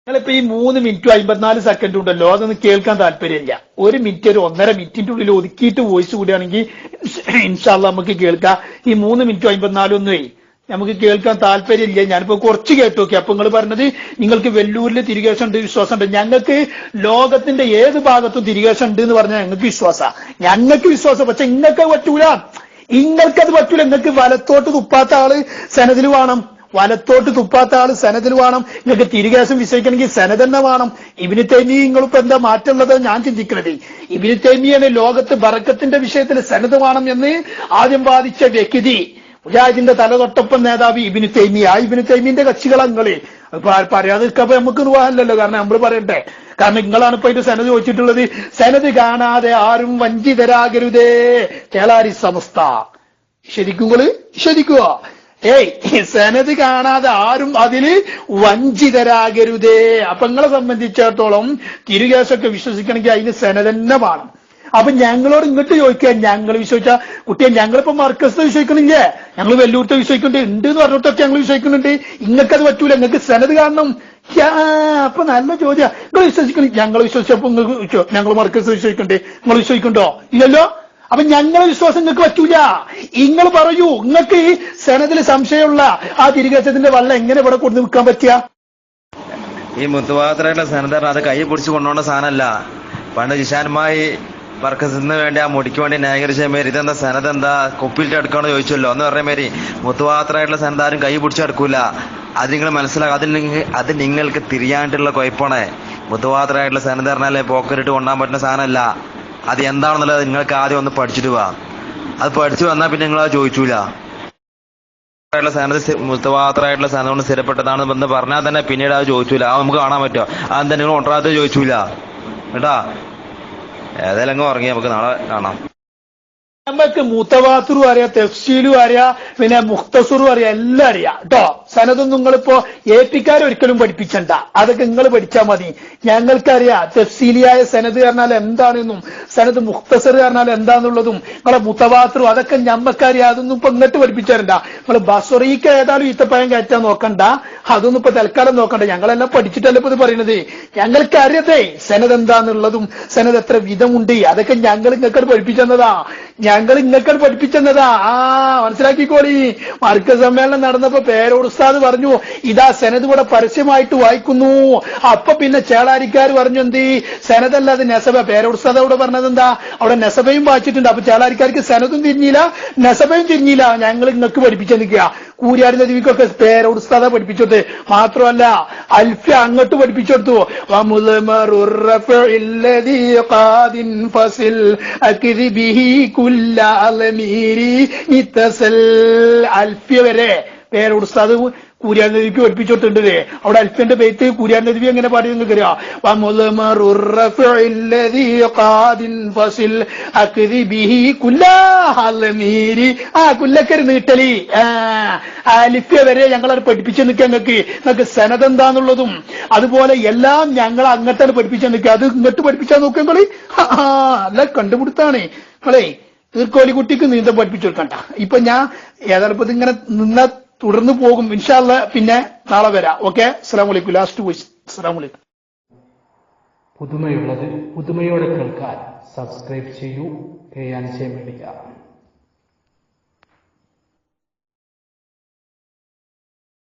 നിങ്ങളിപ്പോ ഈ 3 മിനിറ്റും 54 സെക്കൻഡും ഉണ്ടല്ലോ, അതൊന്ന് കേൾക്കാൻ താല്പര്യമില്ല. 1 മിനിറ്റ് ഒരു 1.5 മിനിറ്റിന്റെ ഉള്ളിൽ ഒതുക്കിയിട്ട് വോയിസ് കൂടിയാണെങ്കിൽ ഇൻഷാ അല്ലാഹ് നമുക്ക് കേൾക്കാം. ഈ 3 മിനിറ്റും 54 ഒന്നുമേ നമുക്ക് കേൾക്കാൻ താല്പര്യമില്ല. ഞാനിപ്പോ കുറച്ച് കേട്ടു നോക്കി. അപ്പൊ നിങ്ങൾ പറഞ്ഞത് നിങ്ങൾക്ക് വെല്ലൂരിൽ തിരികേശം ഉണ്ട്, വിശ്വാസം ഉണ്ട്. ഞങ്ങൾക്ക് ലോകത്തിന്റെ ഏത് ഭാഗത്തും തിരികേശം ഉണ്ട് എന്ന് പറഞ്ഞാൽ ഞങ്ങൾക്ക് വിശ്വാസമാണ്. ഞങ്ങൾക്ക് വിശ്വാസം. പക്ഷെ ഇങ്ങൾക്ക് പറ്റൂല. ഇങ്ങൾക്കത് പറ്റൂല. നിങ്ങൾക്ക് വലത്തോട്ട് തുപ്പാത്ത ആള് സനദിൽ വേണം, വലത്തോട്ട് തുപ്പാത്ത ആള് സനദിൽ വേണം. നിങ്ങൾക്ക് തിരികേശം വിശ്വസിക്കണമെങ്കിൽ സനദ് തന്നെ വേണം. ഇബ്നു തൈമിയ്യ നിങ്ങളിപ്പോ എന്താ മാറ്റമുള്ളത് ഞാൻ ചിന്തിക്കുന്നത്. ഇബ്നു തൈമിയ്യാണ് ലോകത്ത് ബറക്കത്തിന്റെ വിഷയത്തിൽ സനദ് വേണം എന്ന് ആദ്യം വാദിച്ച വ്യക്തി. മുജാഹിദിന്റെ തലതൊട്ടപ്പം നേതാവ് ഇബ്നു തൈമിയ്യ. ഇബ്നു തൈമിയ്യന്റെ കക്ഷികളങ്ങള് പറയാതിരിക്കപ്പോ നമുക്ക് നിർവാഹമല്ലല്ലോ. കാരണം നമ്മൾ പറയട്ടെ. കാരണം നിങ്ങളാണ് ഇപ്പൊ ഇത് സനദ് ചോദിച്ചിട്ടുള്ളത്. സനദ് കാണാതെ ആരും വഞ്ചിതരാകരുതേ ചേളാരി സമസ്ത. ശരിക്കുക. സനദ് കാണാതെ ആരും അതില് വഞ്ചിതരാകരുതേ. അപ്പൊ നിങ്ങളെ സംബന്ധിച്ചിടത്തോളം തിരുകേശൊക്കെ വിശ്വസിക്കണമെങ്കിൽ അതിന് സനദ് തന്നെ വേണം. അപ്പൊ ഞങ്ങളോട് ഇങ്ങോട്ട് ചോദിക്കുക, ഞങ്ങൾ വിശ്വസിച്ച കുട്ടിയെ ഞങ്ങളിപ്പോ മർക്കസ് വിശ്വസിക്കണില്ലേ, ഞങ്ങൾ വെല്ലൂർത്തെ വിശ്വസിക്കുന്നുണ്ട്, ഉണ്ട് എന്ന് പറഞ്ഞിട്ടൊക്കെ ഞങ്ങൾ വിശ്വസിക്കുന്നുണ്ട്. ഇങ്ങക്കത് പറ്റൂല, നിങ്ങൾക്ക് സനദ് കാണണം. അപ്പൊ നല്ല ചോദ്യം. നിങ്ങൾ വിശ്വസിക്കണം. ഞങ്ങൾ വിശ്വസിച്ചപ്പോ നിങ്ങൾക്ക് ഞങ്ങൾ മർക്കസ് വിശ്വസിക്കണ്ടേ, നിങ്ങൾ വിശ്വസിക്കണ്ടോ? ഇല്ലല്ലോ. അപ്പൊ ഞങ്ങളെ വിശ്വാസം നിങ്ങൾക്ക് പറ്റൂല. നിങ്ങൾ പറയൂ, നിങ്ങൾക്ക് ഈ സനദിൽ സംശയമുള്ള ആ തിരികേശത്തിന്റെ വള്ളം എങ്ങനെ ഇവിടെ കൊണ്ടു നിൽക്കാൻ പറ്റുക? ഈ മുത്തുവാത്രയുടെ സനദ് അത് കൈ പിടിച്ച് കൊണ്ടുപോകേണ്ട സാധനമല്ല. പണ്ട് ജിഷാനുമായി വർക്കസിന് വേണ്ടി ആ മുടിക്ക് വേണ്ടി ന്യായീകരിച്ച മേരി ഇതെന്താ സനദ് എന്താ കുപ്പിലിട്ട് എടുക്കണമെന്ന് ചോദിച്ചല്ലോ. എന്ന് പറഞ്ഞ മേരി മുത്തുവാത്രമായിട്ടുള്ള സനദ് ആരും കൈ പിടിച്ചെടുക്കൂല. അത് നിങ്ങൾ മനസ്സിലാക്കുക. അത് നിങ്ങൾക്ക് തിരിയാനായിട്ടുള്ള കുഴപ്പമാണ്. മുത്തുവാത്രമായിട്ടുള്ള സനദ് പറഞ്ഞാലേ പോക്കറ്റിട്ട് കൊണ്ടാൻ പറ്റുന്ന സാധനമല്ല. അത് എന്താണെന്നുള്ളത് നിങ്ങൾക്ക് ആദ്യം ഒന്ന് പഠിച്ചിട്ട് പോവാ. അത് പഠിച്ചു വന്നാൽ പിന്നെ നിങ്ങൾ അത് ചോദിച്ചൂല. മുത്തവാത്രമായിട്ടുള്ള സാധനം കൊണ്ട് സ്ഥിരപ്പെട്ടതാണെന്ന് പറഞ്ഞാൽ തന്നെ പിന്നീട് അത് ചോദിച്ചൂല. അത് നമുക്ക് കാണാൻ പറ്റുമോ? അതെന്താ നിങ്ങൾ ഒട്ടറാത്ത ചോദിച്ചൂല കേട്ടാ. ഏതായാലും അങ്ങ് ഉറങ്ങി. നമുക്ക് നാളെ കാണാം. നമുക്ക് മുത്തവാത്തുറും അറിയാം, തഫ്സീലും അറിയാം, പിന്നെ മുഖ്തസറും അറിയാം, എല്ലാം അറിയാം കേട്ടോ. സനദൊന്നും നിങ്ങളിപ്പോ ഏപ്പിക്കാരെ ഒരിക്കലും പഠിപ്പിച്ചണ്ട. അതൊക്കെ നിങ്ങൾ പഠിച്ചാൽ മതി. ഞങ്ങൾക്കറിയാം തഫ്സീലിയായ സനദ് പറഞ്ഞാൽ എന്താണെന്നും സനദ് മുഖ്തസർ പറഞ്ഞാൽ എന്താന്നുള്ളതും നിങ്ങളെ മുത്തവാത്തുറും അതൊക്കെ ഞമ്മക്കറിയാം. അതൊന്നും ഇപ്പൊ ഇങ്ങോട്ട് പഠിപ്പിച്ചാരണ്ട. നിങ്ങൾ ബസ്വറീക്ക് ഏതായാലും ഈത്തപ്പഴം കയറ്റാൻ നോക്കണ്ട. അതൊന്നും ഇപ്പൊ തൽക്കാലം നോക്കണ്ട. ഞങ്ങളെല്ലാം പഠിച്ചിട്ടല്ലേ ഇപ്പൊ ഇത് പറയുന്നത്. ഞങ്ങൾക്ക് അറിയത്തേ സനദ് എന്താന്നുള്ളതും സനദ് എത്ര വിധമുണ്ട്. അതൊക്കെ ഞങ്ങൾ ഇങ്ങോട്ട് പഠിപ്പിച്ചെന്നതാ. ഞങ്ങൾ ഇങ്ങോട്ട് പഠിപ്പിച്ചെന്നതാ. മനസ്സിലാക്കിക്കോളി. മാർക്ക സമ്മേളനം നടന്നപ്പോ പേരോട് ഉസ്താദ് പറഞ്ഞു, ഇതാ സനദ് ഇവിടെ പരസ്യമായിട്ട് വായിക്കുന്നു. അപ്പൊ പിന്നെ ചേളാരിക്കാർ പറഞ്ഞു, എന്ത് സനദല്ല അത് നെസബ. പേരോട് ഉസ്താദ് അവിടെ പറഞ്ഞത് എന്താ, അവിടെ നെസബയും വായിച്ചിട്ടുണ്ട്. അപ്പൊ ചേളാരിക്കാർക്ക് സനദും തിരിഞ്ഞില്ല, നെസബയും തിരിഞ്ഞില്ല. ഞങ്ങൾ ഇങ്ങക്ക് പഠിപ്പിച്ചു നിൽക്കുക. കൂരിയാടി നദിക്കൊക്കെ പേരോട് ഉസ്താദ പഠിപ്പിച്ചോട്ട്. മാത്രമല്ല അൽഫ്യ അങ്ങോട്ട് പഠിപ്പിച്ചു കൊടുത്തു. അൽഫ്യ വരെ പേരോട് ഉസ്താദ് കൂരിയാൻ നദിക്ക് പഠിപ്പിച്ചോട്ടുണ്ട്. അവിടെ അൽഫിന്റെ പേത്ത് കൂരിയാൻ നദി എങ്ങനെ പാടി നിങ്ങൾക്കറിയാം. കുല്ലക്കര് നീട്ടലി അലിഫ്യ വരെ ഞങ്ങളത് പഠിപ്പിച്ചു നിൽക്കുക. നിങ്ങൾക്ക് സനദ് എന്താന്നുള്ളതും അതുപോലെ എല്ലാം ഞങ്ങൾ അങ്ങോട്ടാണ് പഠിപ്പിച്ചു നിൽക്കുക. അത് ഇങ്ങോട്ട് പഠിപ്പിച്ചാൽ നോക്കുമ്പോൾ അല്ല കണ്ടുപിടുത്താണ്. നിങ്ങളെ തീർക്കോലിക്കുട്ടിക്ക് നീന്തം പഠിപ്പിച്ചു കൊടുക്കണ്ട. ഇപ്പൊ ഞാൻ ഏതായാലും ഇങ്ങനെ നിന്ന തുടർന്ന് പോകും ഇൻഷാ അല്ലാഹ്. പിന്നെ നാളെ വരാം. ഓക്കെ, അസ്സലാമു അലൈക്കും. Last voice. അസ്സലാമു അലൈക്കും. പുതുമയുള്ളത് പുതുമയോടെ കേൾക്കാൻ സബ്സ്ക്രൈബ് ചെയ്യൂ. മീഡിയ.